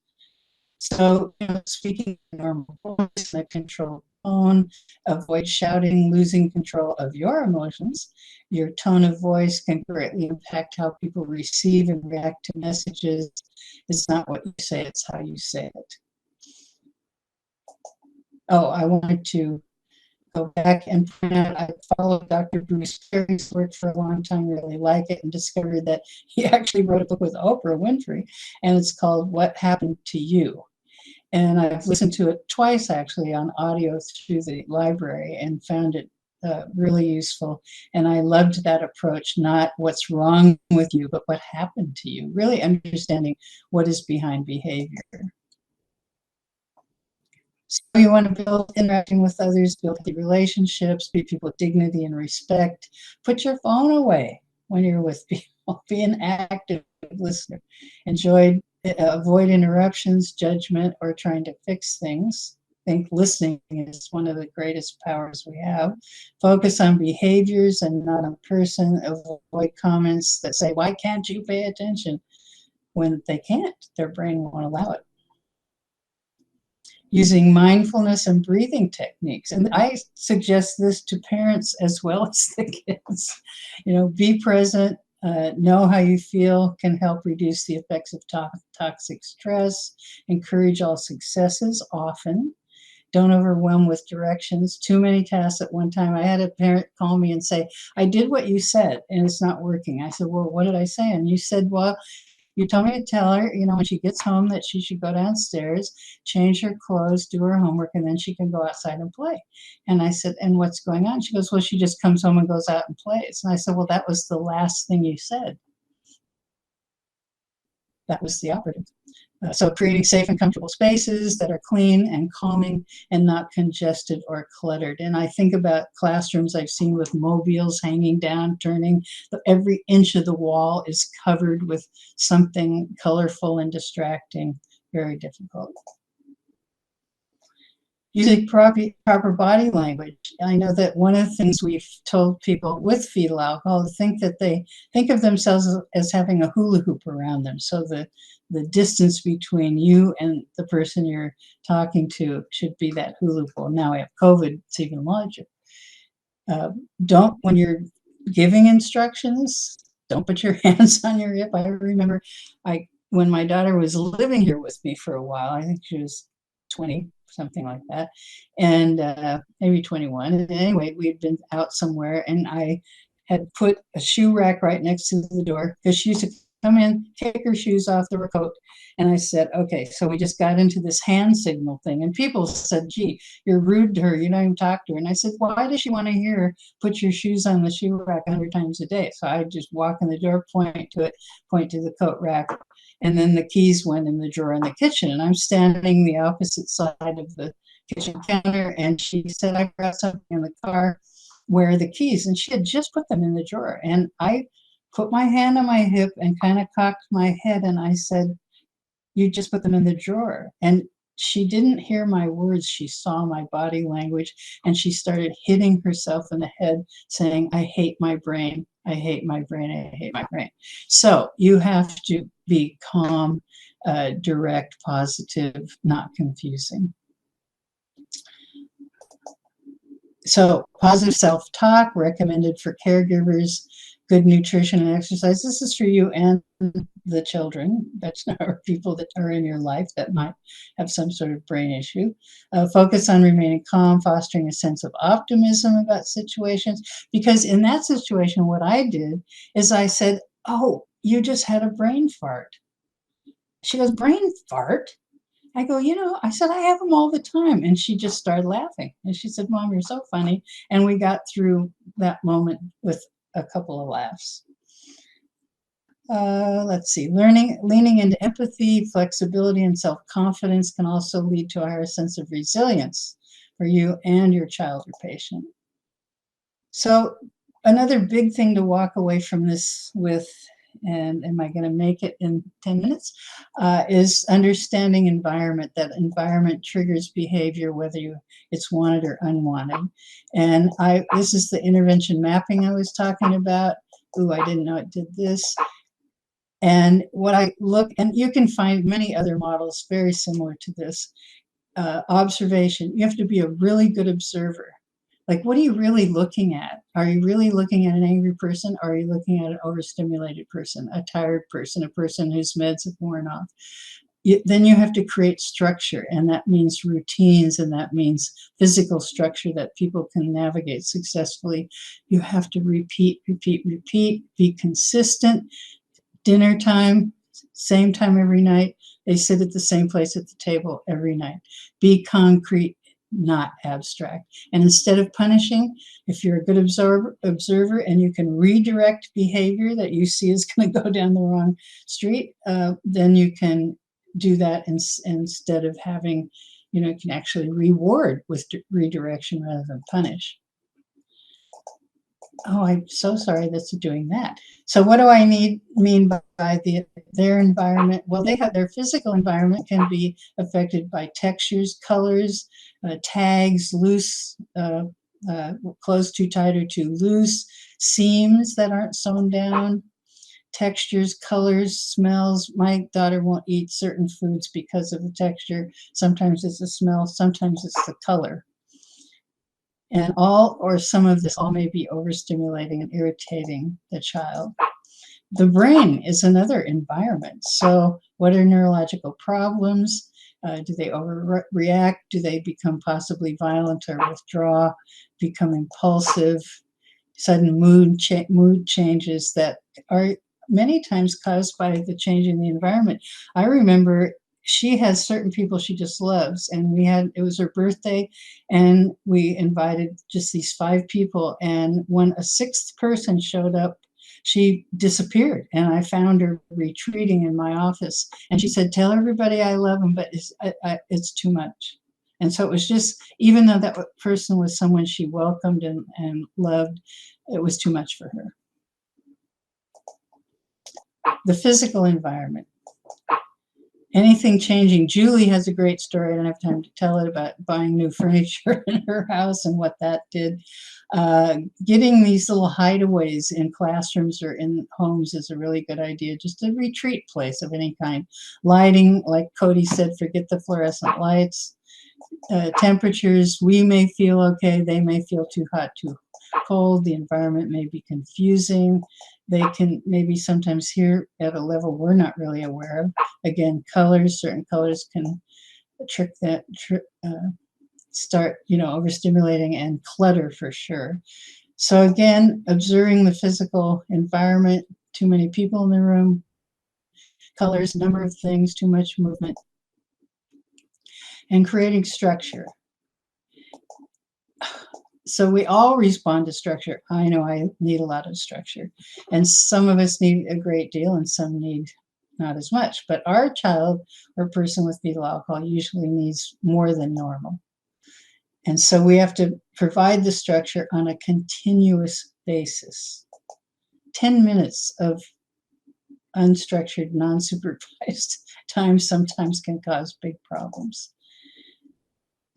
So, you know, speaking in normal voice, in a controlled tone, avoid shouting, losing control of your emotions. Your tone of voice can greatly impact how people receive and react to messages. It's not what you say, it's how you say it. Oh, I wanted to go back and point out, I followed Dr. Bruce Perry's work for a long time, really like it, and discovered that he actually wrote a book with Oprah Winfrey, and it's called What Happened to You? And I've listened to it twice, actually, on audio through the library, and found it really useful. And I loved that approach, not what's wrong with you, but what happened to you, really understanding what is behind behavior. So you want to build interacting with others, build the relationships, treat people with dignity and respect. Put your phone away when you're with people. Be an active listener. Avoid interruptions, judgment, or trying to fix things. I think listening is one of the greatest powers we have. Focus on behaviors and not on person. Avoid comments that say, why can't you pay attention? When they can't, their brain won't allow it. using mindfulness and breathing techniques. And I suggest this to parents as well as the kids. Be present, know how you feel, can help reduce the effects of toxic stress, encourage all successes often. Don't overwhelm with directions, too many tasks at one time. I had a parent call me and say, I did what you said and it's not working. I said, well, what did I say? And you said, well, you told me to tell her, when she gets home that she should go downstairs, change her clothes, do her homework, and then she can go outside and play. And I said, and what's going on? She goes, well, she just comes home and goes out and plays. And I said, well, that was the last thing you said. That was the operative. So creating safe and comfortable spaces that are clean and calming and not congested or cluttered. And I think about classrooms I've seen with mobiles hanging down, turning. Every inch of the wall is covered with something colorful and distracting. Very difficult. Using proper body language. I know that one of the things we've told people with fetal alcohol is that they think of themselves as having a hula hoop around them. So the distance between you and the person you're talking to should be that hula hoop. Well, now we have COVID, it's even larger. When you're giving instructions, don't put your hands on your hip. I remember when my daughter was living here with me for a while, I think she was 20, something like that, and maybe 21. And anyway, we had been out somewhere, and I had put a shoe rack right next to the door because she used to come in, take her shoes off the coat. And I said, okay, so we just got into this hand signal thing. And people said, gee, you're rude to her. You don't even talk to her. And I said, why does she want to hear her put your shoes on the shoe rack 100 times a day? So I just walk in the door, point to the coat rack. And then the keys went in the drawer in the kitchen. And I'm standing the opposite side of the kitchen counter. And she said, I brought something in the car. Where are the keys? And she had just put them in the drawer. And I put my hand on my hip and kind of cocked my head. And I said, you just put them in the drawer. And she didn't hear my words. She saw my body language. And she started hitting herself in the head saying, I hate my brain. I hate my brain. I hate my brain. So you have to be calm, direct, positive, not confusing. So positive self-talk recommended for caregivers, good nutrition and exercise. This is for you and the children that are people that are in your life that might have some sort of brain issue. Focus on remaining calm, fostering a sense of optimism about situations. Because in that situation, what I did is I said, oh, you just had a brain fart. She goes, brain fart? I go, I said, I have them all the time. And she just started laughing. And she said, Mom, you're so funny. And we got through that moment with a couple of laughs. Let's see, leaning into empathy, flexibility, and self-confidence can also lead to a higher sense of resilience for you and your child or patient. So another big thing to walk away from this with, and am I going to make it in 10 minutes, is understanding environment. That environment triggers behavior, whether it's wanted or unwanted. And this is the intervention mapping I was talking about. Ooh, I didn't know it did this. And and you can find many other models very similar to this. Observation, you have to be a really good observer. Like, what are you really looking at? Are you really looking at an angry person? Or are you looking at an overstimulated person, a tired person, a person whose meds have worn off? Then you have to create structure, and that means routines, and that means physical structure that people can navigate successfully. You have to repeat, be consistent. Dinner time, same time every night. They sit at the same place at the table every night. Be concrete, not abstract. And instead of punishing, if you're a good observer and you can redirect behavior that you see is going to go down the wrong street, then you can do that instead of having, you can actually reward with redirection rather than punish. Oh, I'm so sorry that's doing that. So what do I mean by their environment? Well, their physical environment can be affected by textures, colors, tags, loose, closed too tight or too loose, seams that aren't sewn down, textures, colors, smells. My daughter won't eat certain foods because of the texture. Sometimes it's the smell, sometimes it's the color. And all or some of this all may be overstimulating and irritating the child. The brain is another environment. So what are neurological problems? Do they overreact? Do they become possibly violent or withdraw, become impulsive, sudden mood changes that are many times caused by the change in the environment? I remember she has certain people she just loves, and it was her birthday, and we invited just these 5 people, and when a 6th person showed up, she disappeared, and I found her retreating in my office, and she said, "Tell everybody I love them, but it's too much." And so it was just, even though that person was someone she welcomed and loved, it was too much for her. The physical environment. Anything changing. Julie has a great story. I don't have time to tell it, about buying new furniture in her house and what that did. Getting these little hideaways in classrooms or in homes is a really good idea. Just a retreat place of any kind. Lighting, like Cody said, forget the fluorescent lights. Temperatures, we may feel okay, they may feel too hot, too cold. The environment may be confusing. They can maybe sometimes hear at a level we're not really aware of. Again, colors, certain colors can trick that, start, overstimulating, and clutter for sure. So again, observing the physical environment, too many people in the room, colors, number of things, too much movement, and creating structure. So we all respond to structure. I know I need a lot of structure, and some of us need a great deal and some need not as much, but our child or person with fetal alcohol usually needs more than normal. And so we have to provide the structure on a continuous basis. 10 minutes of unstructured, non-supervised time sometimes can cause big problems.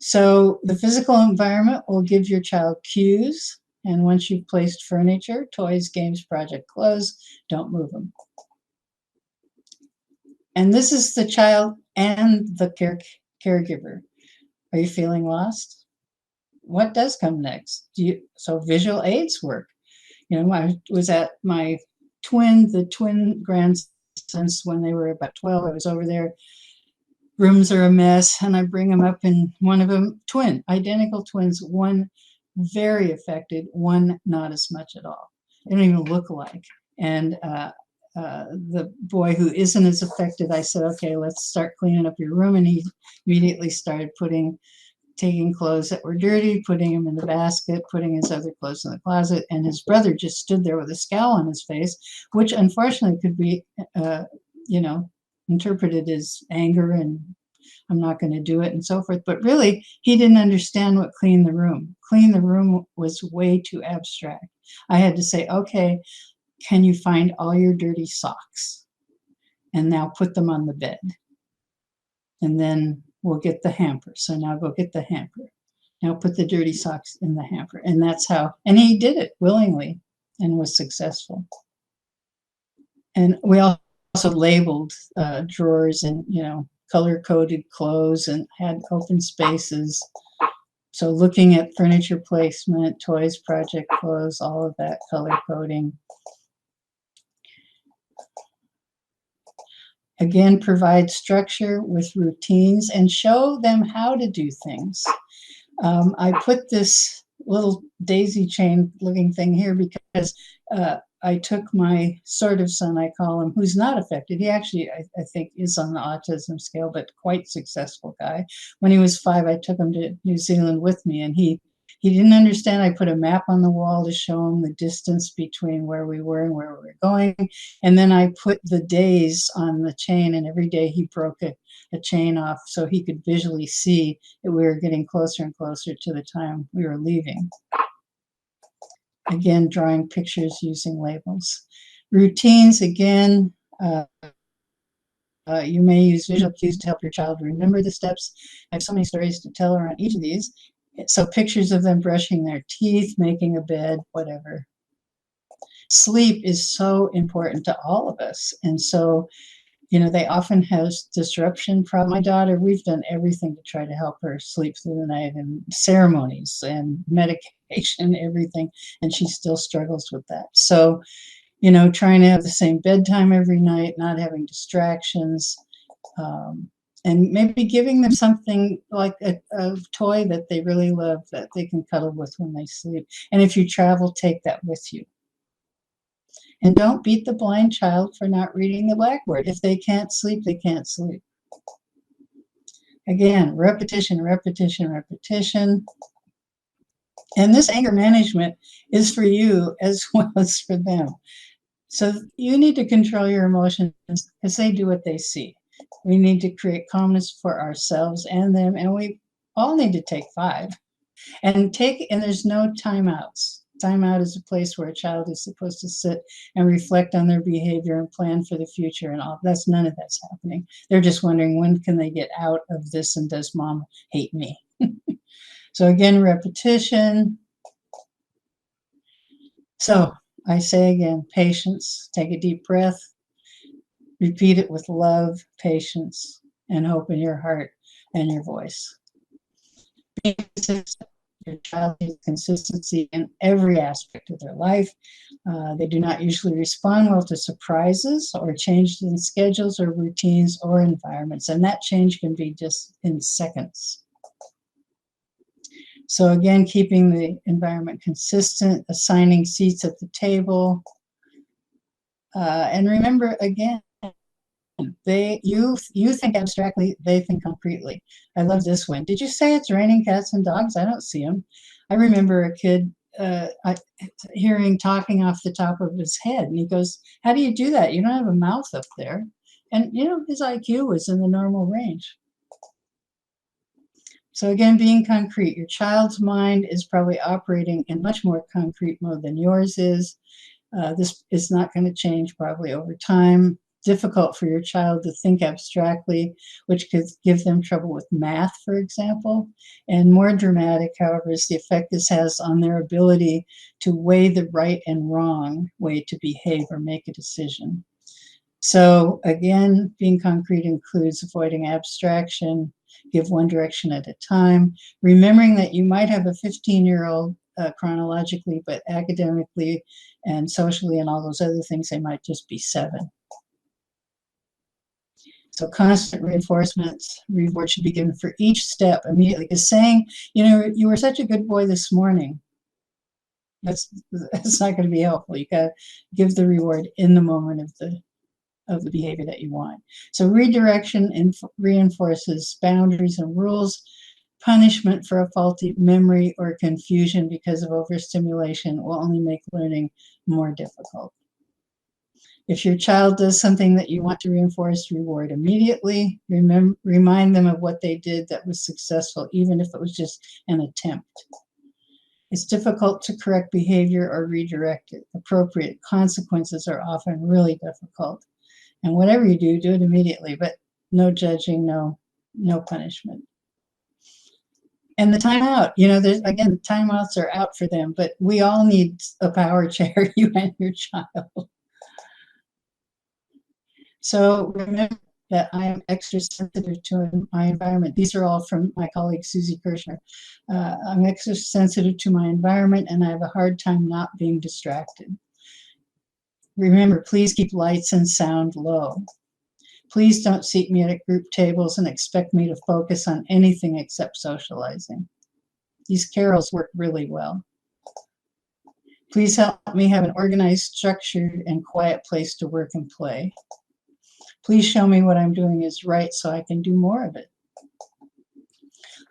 So the physical environment will give your child cues. And once you've placed furniture, toys, games, project clothes, don't move them. And this is the child and the caregiver. Are you feeling lost? What does come next? So visual aids work. I was at my the twin grandsons when they were about 12. I was over there. Rooms are a mess, and I bring them up, and one of them, identical twins, one very affected, one not as much at all. They don't even look alike. And the boy who isn't as affected, I said, okay, let's start cleaning up your room. And he immediately started taking clothes that were dirty, putting them in the basket, putting his other clothes in the closet. And his brother just stood there with a scowl on his face, which unfortunately could be, interpreted as anger and I'm not going to do it and so forth. But really, he didn't understand what clean the room. Clean the room was way too abstract. I had to say, okay, can you find all your dirty socks? And now put them on the bed. And then we'll get the hamper. So now go get the hamper. Now put the dirty socks in the hamper. And that's how, and he did it willingly and was successful. And we also labeled drawers and, color-coded clothes and had open spaces. So looking at furniture placement, toys, project clothes, all of that color coding. Again, provide structure with routines and show them how to do things. I put this little daisy chain looking thing here because I took my sort of son, I call him, who's not affected. He actually, I think, is on the autism scale, but quite successful guy. When he was 5, I took him to New Zealand with me, and he didn't understand. I put a map on the wall to show him the distance between where we were and where we were going. And then I put the days on the chain, and every day he broke a chain off so he could visually see that we were getting closer and closer to the time we were leaving. Again, drawing pictures using labels. Routines, again, you may use visual cues to help your child remember the steps. I have so many stories to tell around each of these. So pictures of them brushing their teeth, making a bed, whatever. Sleep is so important to all of us. And so, they often have disruption from my daughter. We've done everything to try to help her sleep through the night, and ceremonies and medication, everything. And she still struggles with that. So, trying to have the same bedtime every night, not having distractions, and maybe giving them something like a toy that they really love that they can cuddle with when they sleep. And if you travel, take that with you. And don't beat the blind child for not reading the blackboard. If they can't sleep, they can't sleep. Again, repetition, repetition, repetition. And this anger management is for you as well as for them. So you need to control your emotions because they do what they see. We need to create calmness for ourselves and them, and we all need to take 5. And there's no timeouts. Timeout is a place where a child is supposed to sit and reflect on their behavior and plan for the future, and all that's none of that's happening. They're just wondering, when can they get out of this, and does mom hate me? So again, repetition. So I say again, patience. Take a deep breath. Repeat it with love, patience, and hope in your heart and your voice. Be consistent. Your child needs consistency in every aspect of their life. They do not usually respond well to surprises or changes in schedules or routines or environments, and that change can be just in seconds. So again, keeping the environment consistent, assigning seats at the table, and remember again, you think abstractly, they think concretely. I love this one. Did you say it's raining cats and dogs? I don't see them. I remember a kid hearing talking off the top of his head, and he goes, "How do you do that? You don't have a mouth up there." And his IQ was in the normal range. So again, being concrete. Your child's mind is probably operating in much more concrete mode than yours is. This is not going to change probably over time. Difficult for your child to think abstractly, which could give them trouble with math, for example. And more dramatic, however, is the effect this has on their ability to weigh the right and wrong way to behave or make a decision. So again, being concrete includes avoiding abstraction, give one direction at a time, remembering that you might have a 15-year-old chronologically, but academically and socially and all those other things, they might just be 7. So constant reinforcements, reward should be given for each step immediately. Because saying, you were such a good boy this morning, that's not going to be helpful. You got to give the reward in the moment of the behavior that you want. So redirection reinforces boundaries and rules. Punishment for a faulty memory or confusion because of overstimulation will only make learning more difficult. If your child does something that you want to reinforce, reward immediately. Remind them of what they did that was successful, even if it was just an attempt. It's difficult to correct behavior or redirect it. Appropriate consequences are often really difficult. And whatever you do, do it immediately, but no judging, no punishment. And the timeout, there's, again, timeouts are out for them, but we all need a power chair, you and your child. So remember that I am extra sensitive to my environment. These are all from my colleague, Susie Kirschner. I'm extra sensitive to my environment, and I have a hard time not being distracted. Remember, please keep lights and sound low. Please don't seat me at group tables and expect me to focus on anything except socializing. These carols work really well. Please help me have an organized, structured, and quiet place to work and play. Please show me what I'm doing is right so I can do more of it.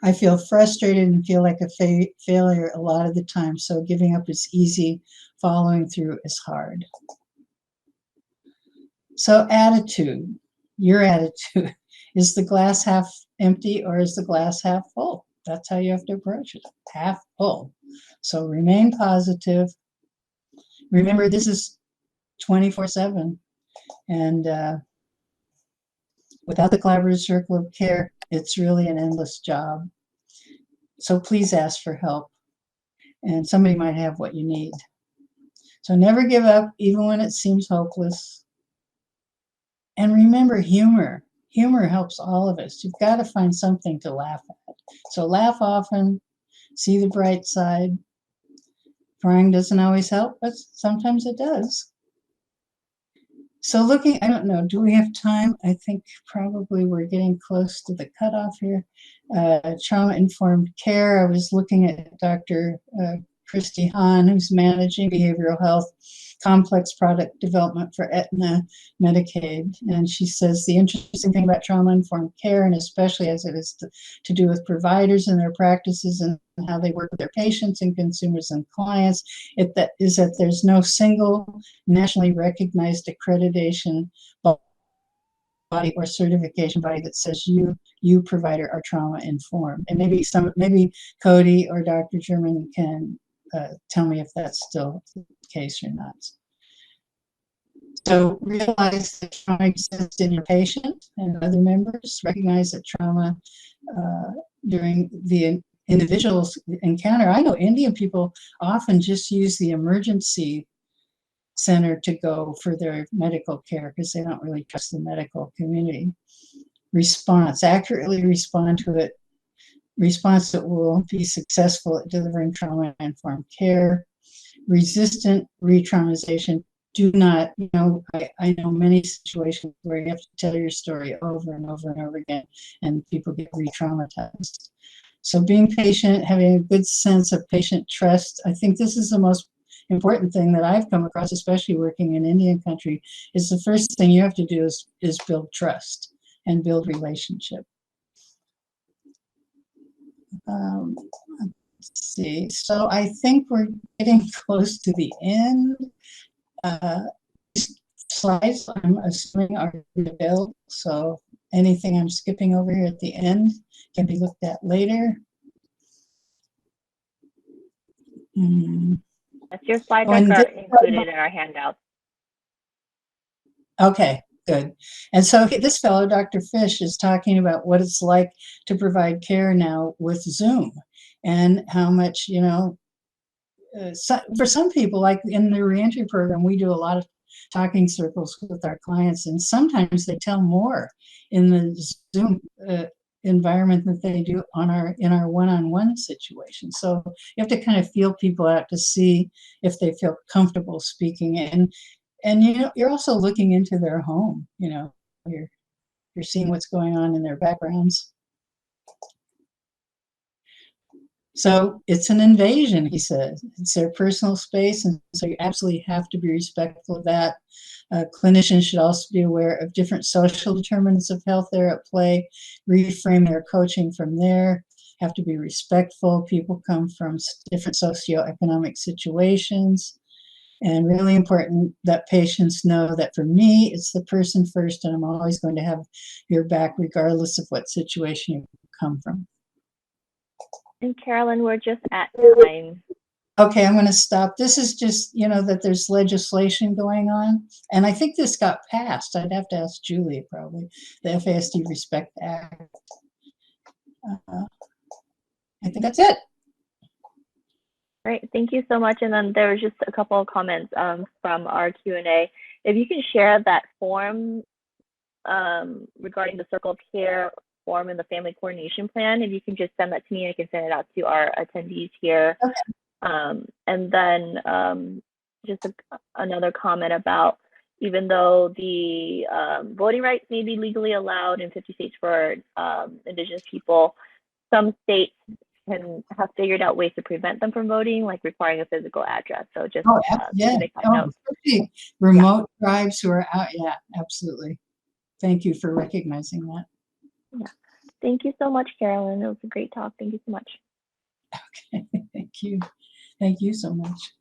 I feel frustrated and feel like a failure a lot of the time, so giving up is easy, following through is hard. So attitude, your attitude, is the glass half empty or is the glass half full? That's how you have to approach it, half full. So remain positive. Remember, this is 24/7, and without the collaborative circle of care, it's really an endless job. So please ask for help, and somebody might have what you need. So never give up, even when it seems hopeless. And remember humor. Humor helps all of us. You've got to find something to laugh at. So laugh often, see the bright side. Crying doesn't always help, but sometimes it does. So looking, I don't know, do we have time? I think probably we're getting close to the cutoff here. Trauma-informed care, I was looking at Dr. Christy Hahn, who's managing behavioral health, complex product development for Aetna Medicaid. And she says the interesting thing about trauma-informed care, and especially as it is to do with providers and their practices and how they work with their patients and consumers and clients, is that there's no single nationally recognized accreditation body or certification body that says you provider are trauma informed. And maybe Cody or Dr. German can tell me if that's still the case or not. So realize that trauma exists in your patient and other members. Recognize that trauma during the individual's encounter. I know Indian people often just use the emergency center to go for their medical care because they don't really trust the medical community. Response, accurately respond to it. Response that will be successful at delivering trauma-informed care. Resistant re-traumatization. Do not, I know many situations where you have to tell your story over and over and over again, and people get re-traumatized. So being patient, having a good sense of patient trust, I think this is the most important thing that I've come across, especially working in Indian country, is the first thing you have to do is build trust and build relationship. Let's see. So I think we're getting close to the end. Slides, I'm assuming, are available. So anything I'm skipping over here at the end can be looked at later. Your slide decks are included in our handouts. Okay, good. And so this fellow, Dr. Fish, is talking about what it's like to provide care now with Zoom and how much, for some people, like in the reentry program, we do a lot of talking circles with our clients, and sometimes they tell more in the Zoom environment that they do in our one-on-one situation. So you have to kind of feel people out to see if they feel comfortable speaking. And you're also looking into their home. You're seeing what's going on in their backgrounds. So it's an invasion, he says. It's their personal space, and so you absolutely have to be respectful of that. Clinicians should also be aware of different social determinants of health that are at play, reframe their coaching from there, have to be respectful. People come from different socioeconomic situations, and really important that patients know that for me, it's the person first, and I'm always going to have your back regardless of what situation you come from. And Carolyn, we're just at time. Okay, I'm going to stop. This is just, that there's legislation going on. And I think this got passed. I'd have to ask Julie probably, the FASD Respect Act. I think that's it. Great, thank you so much. And then there was just a couple of comments from our Q&A. If you can share that form regarding the Circle of Care form in the Family Coordination Plan, if you can just send that to me, I can send it out to our attendees here. Okay. And then just another comment about, even though the voting rights may be legally allowed in 50 states for Indigenous people, some states have figured out ways to prevent them from voting, like requiring a physical address. So just to make that note. Remote tribes who are out. Yeah, absolutely. Thank you for recognizing that. Yeah. Thank you so much, Carolyn. It was a great talk. Thank you so much. Okay, thank you. Thank you so much.